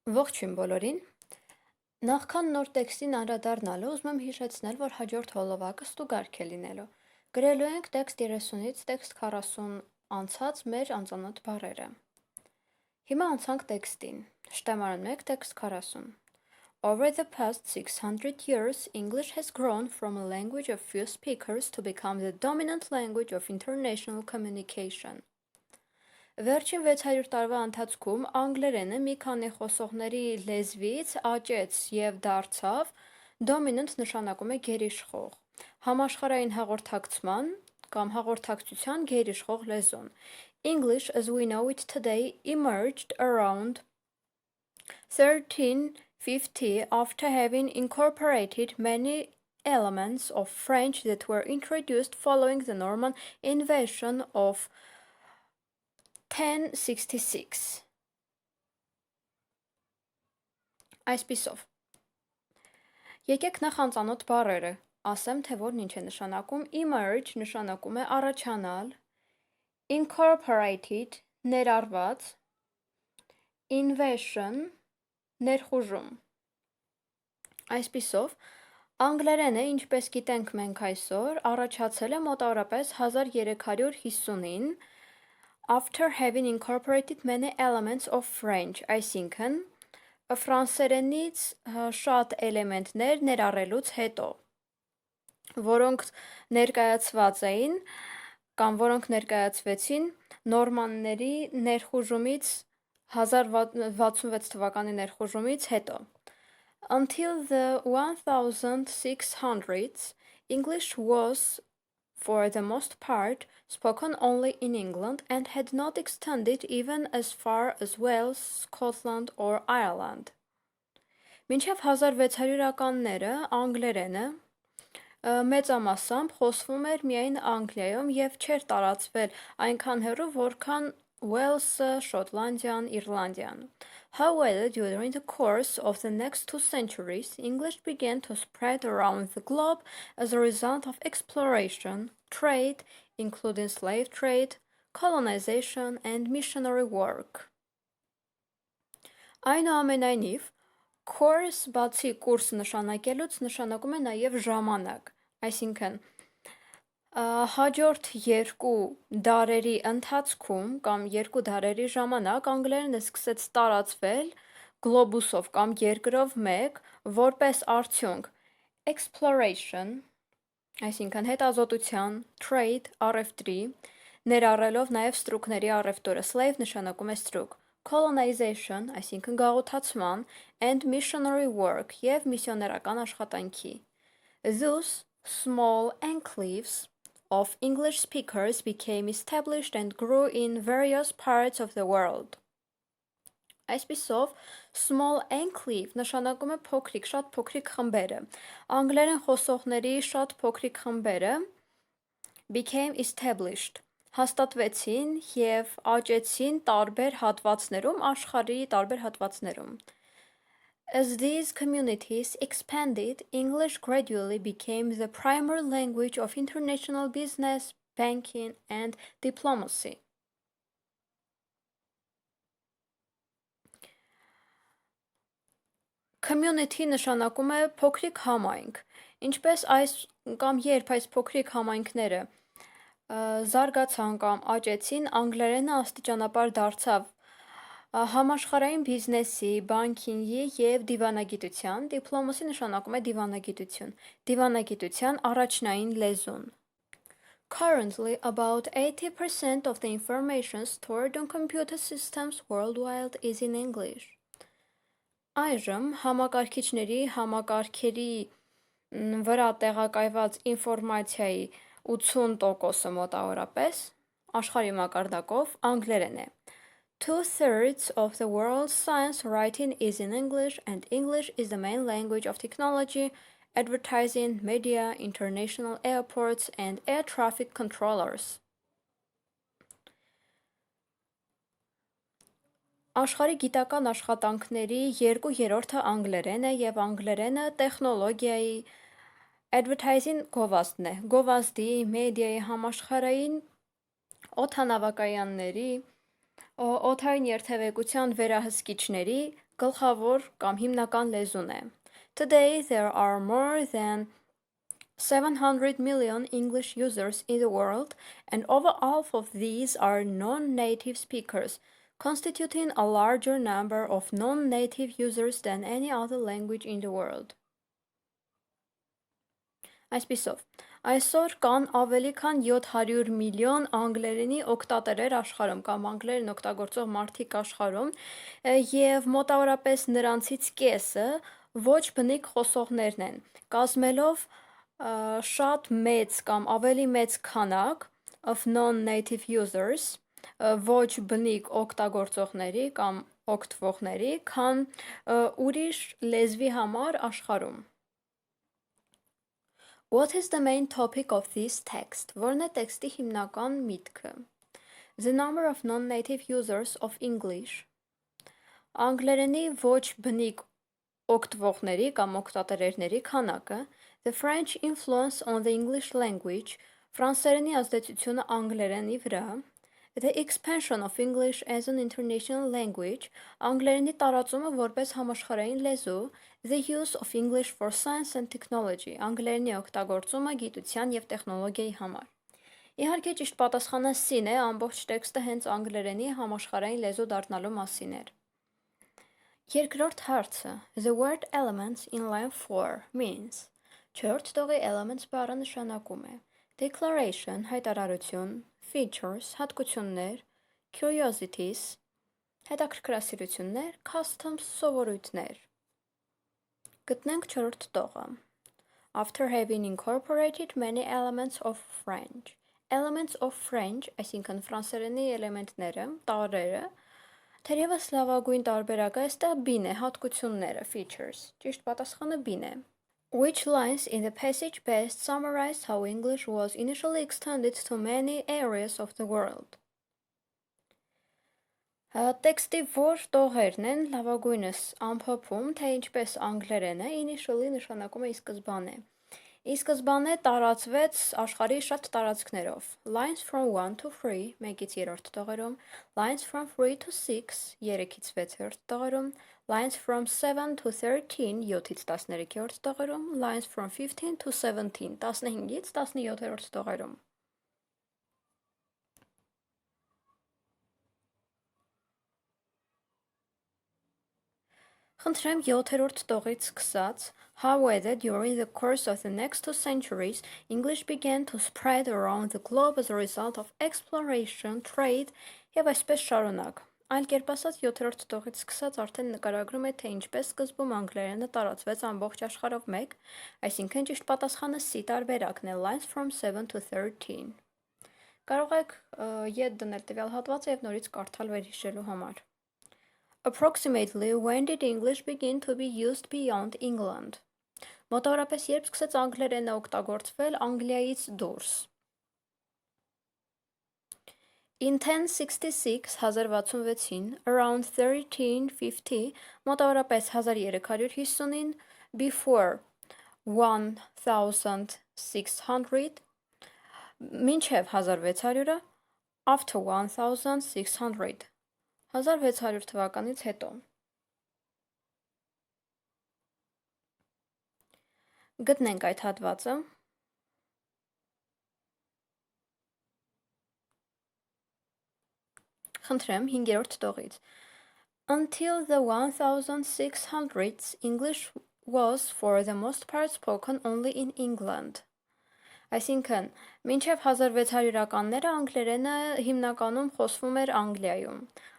Ողջույն բոլորին։ Նախքան նոր տեքստին անդրադառնալու ուզում եմ հիշեցնել, որ հաջորդ հոլովակը ստուգարք է լինելու։ Գրելու ենք տեքստ 30-ից տեքստ 40 անցած մեր անծանոթ բառերը։ Հիմա անցանք տեքստին։ Շտեմարան 1 տեքստ 40։ Over the past 600 years, English has grown from a language of few speakers to become the dominant language of international communication. Վերջին 600 տարվա ընթացքում անգլերենը մի քանի խոսողների լեզվից աճեց և դարձավ dominant նշանակում է գերիշխող, համաշխարհային հաղորդակցման կամ հաղորդակցության գերիշխող լեզուն. English as we know it today emerged around 1350 after having incorporated many elements of French that were introduced following the Norman invasion of 1066 Այսպիսով Եկեք նախ անծանոթ բառերը ասեմ, թե որն ինչ է նշանակում. emerge նշանակում է առաջանալ, incorporated ներառված, invasion ներխուժում Այսպիսով անգլերենը, ինչպես գիտենք մենք այսօր, առաջացել է մոտավորապես 1350-ին After having incorporated many elements of French, այսինքն ֆրանսերենից շատ էլեմենտներ ներառելուց հետո, որոնք ներկայացված էին կամ որոնք ներկայացվեցին նորմանների ներխուժումից 1066 թվականի ներխուժումից հետո. Until the 1600s, English was, for the most part, spoken only in England and had not extended even as far as Wales, Scotland or Ireland. Մինչև 1600-ականները անգլերենը մեծամասամբ խոսվում էր միայն Անգլիայում և չէր տարածվել այնքան հեռու, որքան Wales-ը, Շոտլանդիան, Իռլանդիան. However, during the course of the next 2 centuries, English began to spread around the globe as a result of exploration, trade, including slave trade, colonization, and missionary work. Այնուամենայնիվ, course բացի կուրս նշանակելուց նշանակում է նաև ժամանակ, այսինքն հաջորդ երկու դարերի ընթացքում կամ երկու դարերի ժամանակ անգլերենը սկսեց տարածվել գլոբուսով կամ երկրով մեկ որպես արդյունք exploration, այսինքն հետազոտության, trade, առևտրի, ներառելով նաև ստրուկների առևտուրը, slave նշանակում է ստրուկ, colonization, այսինքն գաղութացման, and missionary work և միսիոներական աշխատանքի. Thus, small enclaves of English speakers became established and grew in various parts of the world. Այսպիսով, small enclave նշանակում է փոքրիկ, շատ փոքրիկ խմբերը. Անգլերեն խոսողների շատ փոքրիկ խմբերը became established, հաստատվեցին և աճեցին տարբեր հատվածներում, աշխարհի տարբեր հատվածներում. As these communities expanded, English gradually became the primary language of international business, banking, and diplomacy. Community նշանակում է փոքրիկ համայնք, ինչպես այս կամ երբ այս փոքրիկ համայնքները զարգացան կամ աճեցին, անգլերենը աստիճանաբար դարձավ համաշխարհային բիզնեսի, բանկինգի և դիվանագիտության, դիպլոմասի նշանակում է դիվանագիտություն, դիվանագիտության առաջնային լեզուն. Currently, about 80% of the information stored on computer systems worldwide is in English. Այժմ համակարգիչների, համակարգերի վրա տեղակայված ինֆորմացիայի 80%-ը մոտավորապես աշխարհի մակարդակով անգլերեն է. 2/3 of the world's science writing is in English, and English is the main language of technology, advertising, media, international airports, and air traffic controllers. Աշխարհի գիտական աշխատանքների 2/3-ը անգլերեն է և անգլերենը տեխնոլոգիայի, advertising գովազդն է, գովազդի, մեդիայի, համաշխարհային օդանավակայանների, օդային երթևեկության վերահսկիչների, գլխավոր կամ հիմնական լեզուն է։ Today there are more than 700 million English users in the world, and over half of these are non-native speakers, constituting a larger number of non-native users than any other language in the world. Այսպիսով, այսօր կան ավելի քան 700 միլիոն անգլերենի օգտատերեր աշխարհում կամ անգլերեն օգտագործող մարդիկ աշխարհում եւ մոտավորապես նրանցից կեսը ոչ բնիկ խոսողներն են, կազմելով շատ մեծ կամ ավելի մեծ քանակ of non-native users, ոչ բնիկ օգտագործողների կամ օգտվողների, քան ուրիշ լեզվի համար աշխարհում։ What is the main topic of this text? Որն է տեքստի հիմնական միտքը? The number of non-native users of English. Անգլերենի ոչ բնիկ օգտվողների կամ օգտատերերների քանակը. The French influence on the English language. Ֆրանսերենի ազդեցությունը անգլերենի վրա. The expansion of English as an international language. Անգլերենի տարածումը որպես համաշխարհային լեզու. The use of English for science and technology. Անգլերենի օգտագործումը գիտության և տեխնոլոգիայի համար։ Իհարկե ճիշտ պատասխանը C-ն է, ամբողջ տեքստը հենց անգլերենի համաշխարհային լեզու դառնալու մասին էր։ Երկրորդ հարցը. The word elements in line 4 means. Չորրորդ տողի elements բառը նշանակում է declaration, հայտարարություն, features, հատկություններ, curiosities, հետաքրքրասիրություններ, customs, սովորույթներ։ Գտնենք չորրորդ տողը. After having incorporated many elements of French. Elements of French, այսինքն ֆրանսերենի էլեմենտները, տարրերը, թերևս լավագույն տարբերակը այստեղ B-ն է, հատկությունները, features։ Ճիշտ պատասխանը B-ն է։ Which lines in the passage best summarize how English was initially extended to many areas of the world? Տեքստի որ տողերն են լավագույնս ամփոփում, թե ինչպես անգլերենը initially նշանակում է ի սկզբանե։ Ի սկզբանե տարածվեց աշխարհի շատ տարածքներով։ Lines from 1 to 3, 1-ից 3-րդ տողերում, lines from 3 to 6, 3-ից 6-րդ տողերում, lines from 7 to 13, 7-ից 13-րդ տողերում, lines from 15 to 17, 15-ից 17-րդ տողերում։ Խնդրեմ 7-րդ տողից սկսած, however, during the course of the next 2 centuries, English began to spread around the globe as a result of exploration, trade, եւ այսպես շարունակ։ Այլ կերպ ասած 7-րդ տողից սկսած արդեն նկարագրում է, թե ինչպես սկզբում անգլերենը տարածվեց ամբողջ աշխարհով մեկ, այսինքն ճիշտ պատասխանը C տարբերակն է, lines from 7 to 13։ Կարող եք յետ դնել տվյալ հատվածը եւ նորից կարդալ վերհիշելու համար։ Approximately when did English begin to be used beyond England? Մոտավորապես երբ սկսեց անգլերենը օգտագործվել Անգլիայից դուրս։ In 1066, 1066-ին, around 1350, մոտավորապես 1350-ին, before 1600, մինչև 1600-ը, after 1600, 1600 թվականից հետո։ Գտնենք այդ հատվածը։ Խնդրեմ 5-րդ տողից։ Until the 1600s, English was for the most part spoken only in England. Այսինքն, մինչև 1600-ականները անգլերենը հիմնականում խոսվում էր Անգլիայում։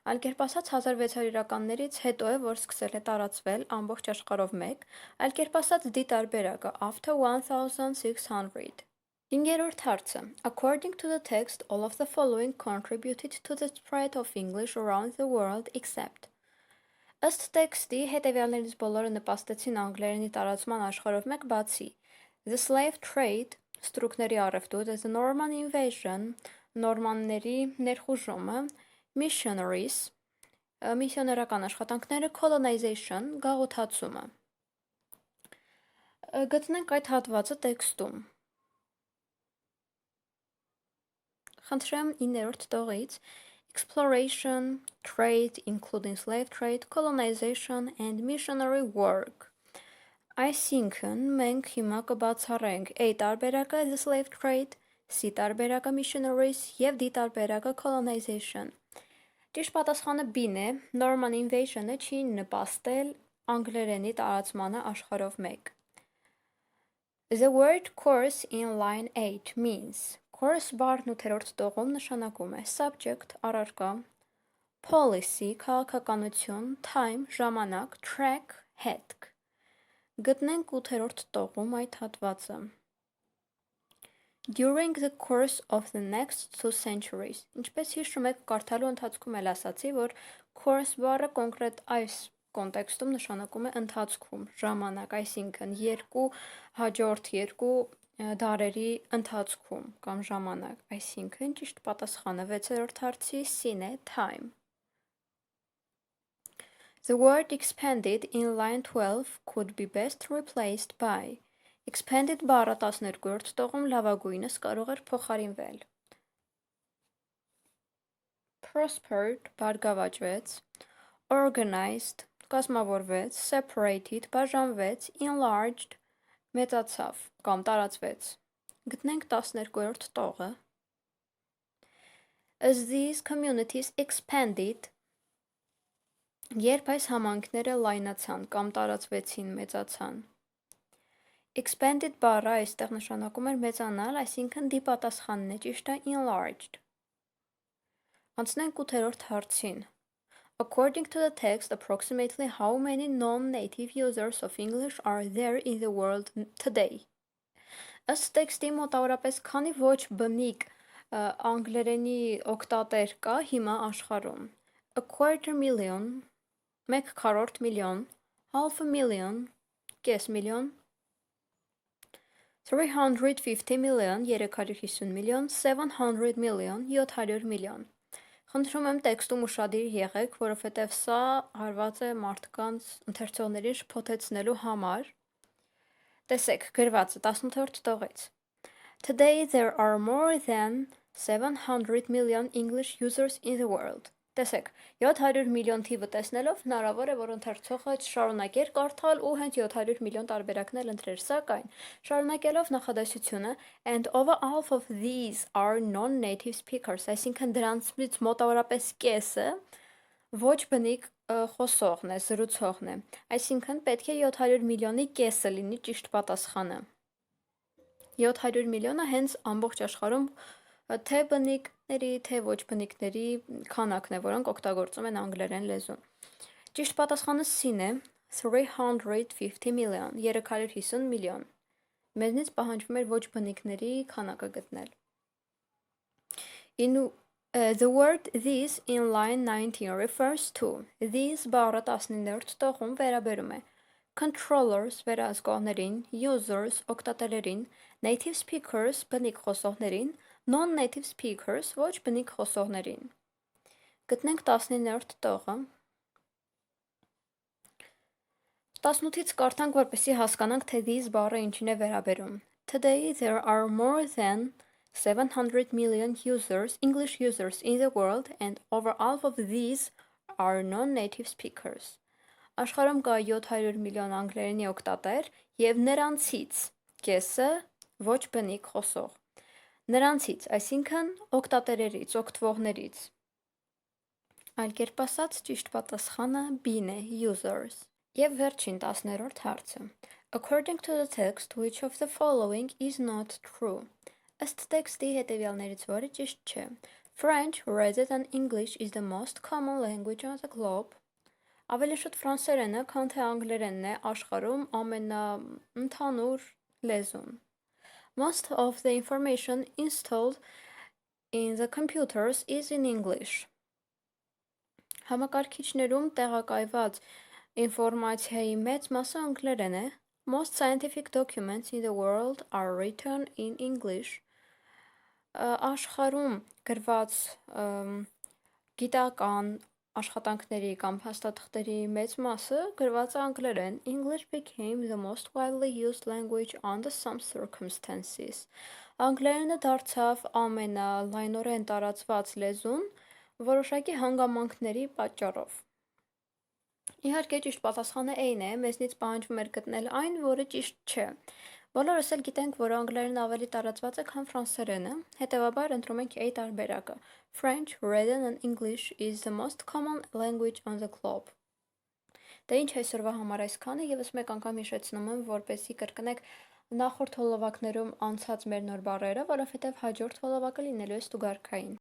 Այլ կերպ ասած 1600-ականներից հետո է, որ սկսել է տարածվել ամբողջ աշխարհով մեկ, այլ կերպ ասած D տարբերակը after 1600։ 5-րդ հարցը. According to the text, all of the following contributed to the spread of English around the world except. Ըստ տեքստի հետևյալներից բոլորը նպաստեցին անգլերենի տարածման աշխարհով մեկ բացի. The slave trade, ստրուկների առևտուրը, the Norman invasion, նորմանների ներխուժումը, missionaries, միսիոներական աշխատանքները, colonization, գաղութացումը։ Գտնենք այդ հատվածը տեքստում։ Խնդրեմ 9-րդ տողից exploration, trade, including slave trade, colonization, and missionary work. Այսինքն, մենք հիմա կբացառենք A տարբերակը the slave trade, C տարբերակը missionaries և D տարբերակը colonization։ Ճիշտ պատասխանը B-ն է, Norman invasion-ը չի նպաստել անգլերենի տարածմանը աշխարհով մեկ։ The word course in line 8 means course բառն 8-րդ տողում նշանակում է subject առարկա, policy քաղաքականություն, time ժամանակ, track հետք։ Գտնենք 8-րդ տողում այդ հատվածը։ During the course of the next 2 centuries, ինչպես հիշում եք, կարդալու ընթացքում էլ ասացի, որ course բառը կոնկրետ այս կոնտեքստում նշանակում է ընթացքում, ժամանակ, այսինքն հաջորդ երկու դարերի ընթացքում կամ ժամանակ, այսինքն ճիշտ պատասխանը 6-րդ հարցի C-ն է time։ The word expanded in line 12 could be best replaced by expanded բառը 12-րդ տողում լավագույնս կարող էր փոխարինվել prospered բարգավաճվեց, organized կազմավորվեց, separated բաժանվեց, enlarged մեծացավ կամ տարածվեց։ Գտնենք 12-րդ տողը As these communities expanded երբ այս համայնքները լայնացան կամ տարածվեցին, մեծացան։ Expanded բառը այստեղ նշանակում էր մեծանալ, այսինքն D պատասխանն է, ճիշտ է enlarged։ Անցնենք 8-րդ հարցին։ According to the text, approximately how many non-native users of English are there in the world today? Ըստ տեքստի մոտավորապես քանի ոչ բնիկ անգլերենի օգտատեր կա հիմա աշխարհում։ A quarter million, 1/4 միլիոն, half a million, կես միլիոն, 350 million, 350 միլիոն, 700 million, 700 միլիոն։ Խնդրում եմ տեքստում ուշադիր եղեք, որովհետև սա հարված է մարդկանց ընթերցողներին շփոթեցնելու համար։ Տեսեք, գրվածը 18-րդ տողից։ Today there are more than 700 million English users in the world. Տեսեք, 700 միլիոն թիվը տեսնելով հնարավոր է, որ ընթերցողը շարունակեր կարդալ ու հենց 700 միլիոն տարբերակներ ընտրեր, սակայն շարունակելով նախադասությունը and over half of these are non-native speakers, այսինքն դրանցից մոտավորապես կեսը ոչ բնիկ խոսողն է, զրուցողն է, այսինքն պետք է 700 միլիոնի կեսը լինի ճիշտ պատասխանը։ 700 միլիոնը հենց ամբողջ աշխարհում թե բնիկների, թե ոչ բնիկների քանակն է, որոնք օգտագործում են անգլերեն լեզուն։ Ճիշտ պատասխանը C-ն է 350 million, 350 միլիոն։ Մեզնից պահանջվում էր ոչ բնիկների քանակը գտնել։ The word these in line 19 refers to these բառը 19-րդ տողում վերաբերում է controllers վերահսկողներին, users օգտատերերին, native speakers բնիկ խոսողներին, non-native speakers ոչ բնիկ խոսողներին։ Գտնենք 19-րդ տողը։ 18-ից կարդանք, որպեսզի հասկանանք, թե these բառը ինչին է վերաբերում։ Today there are more than 700 million English users in the world and over half of these are non-native speakers. Աշխարհում կա 700 միլիոն անգլերենի օգտատեր եւ նրանցից կեսը ոչ բնիկ խոսող։ Նրանցից, այսինքն օգտատերերից, օգտվողներից։ Այլ կերպ ասած, ճիշտ պատասխանը B-ն է, users։ Եվ վերջին 10-րդ հարցը։ According to the text, which of the following is not true? Ըստ տեքստի հետևյալներից որը ճիշտ չէ։ French, rather than English, is the most common language on the globe. Ավելի շուտ ֆրանսերենը, քան թե անգլերենն է աշխարհում ամենաընդհանուր լեզուն։ Most of the information installed in the computers is in English. Համակարգիչներում տեղակայված ինֆորմացիայի մեծ մասը անգլերեն է։ Most scientific documents in the world are written in English. Աշխարհում գրված գիտական աշխատանքների կամ փաստաթղթերի մեծ մասը գրված է անգլերեն։ English became the most widely used language under some circumstances. Անգլերենը դարձավ ամենալայնորեն տարածված լեզուն որոշակի հանգամանքների պատճառով։ Իհարկե ճիշտ պատասխանը A-ն է, մեզնից պահանջվում էր գտնել այն, որը ճիշտ չէ։ Բոլորս էլ գիտենք, որ անգլերենը ավելի տարածված է, քան ֆրանսերենը, հետևաբար ընտրում ենք A տարբերակը։ French, written and English is the most common language on the globe։ Դե ինչ այսօրվա համար այսքանը, եւս մեկ անգամ հիշեցնում եմ, որպեսզի կրկնեք նախորդ հոլովակներում անցած մեր նոր բառերը, որովհետև հաջորդ հոլովակը լինելու է ստուգարքային։